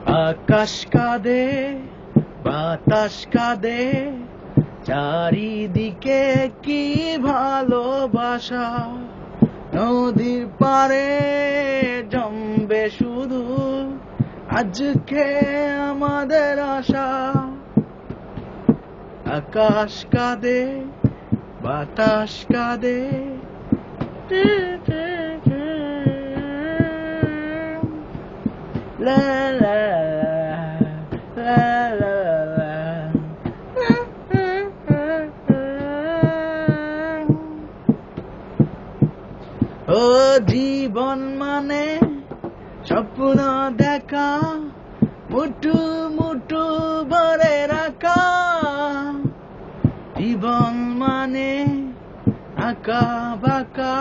আকাশ কাঁদে, বাতাস কাঁদে, চারিদিকে কি ভালোবাসা। নদীর পাড়ে জমবে শুধু আজকে আমাদের আশা। আকাশ কাঁদে, বাতাস কাঁদে, লা লা লা লা লা। ও জীবন মানে স্বপ্ন দেখা, মুঠু মুঠু ভরে রাখা। জীবন মানে আঁকা বাঁকা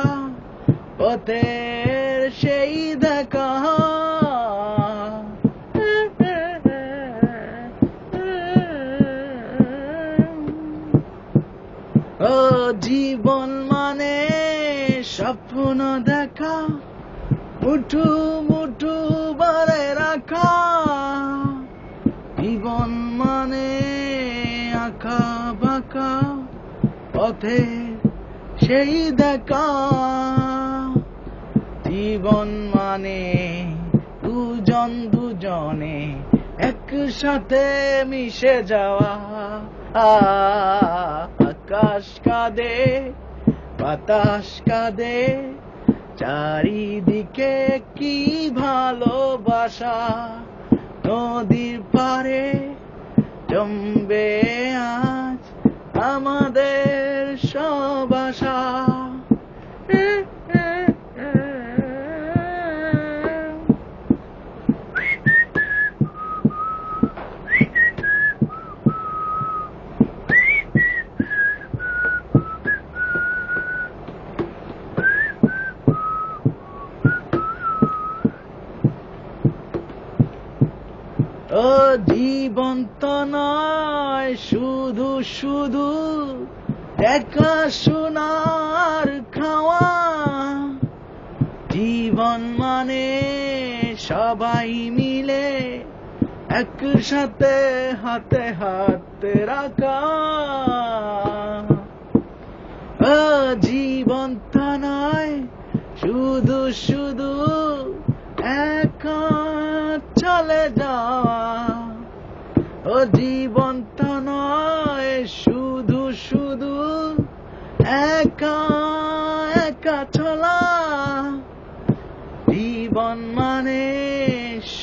পথের সেই দেখা। ও জীবন মানে স্বপ্ন দেখা, মুঠু মুঠু ভরে রাখা। জীবন মানে আঁকা বাঁকা পথে সেই দেখা। জীবন মানে দুজন দুজনে একসাথে মিশে যাওয়া। আকাশ কাঁদে, বাতাস কাঁদে, চারিদিকে কি ভালোবাসা। নদীর পাড়ে জমবে আজ আমাদের সব আশা। ও জীবন তো নয় শুধু শুধু দেখা শোনার খাওয়া। জীবন মানে সবাই মিলে একসাথে হাতে হাত রাখা। ও জীবন তো নয় শুধু শুধু একা চলে যাওয়া। ও জীবন তো নয় শুধু শুধু একা একা চলা। জীবন মানে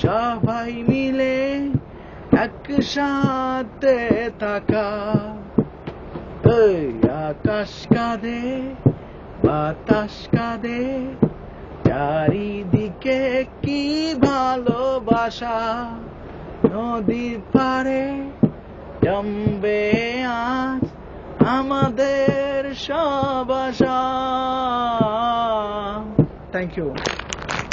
সবাই মিলে একসাথে থাকা। এই আকাশ কাঁদে, বাতাস কাঁদে, চারিদিকে কি ভালোবাসা। নদীর পাড়ে জমবে আজ আমাদের সব আশা। Thank you.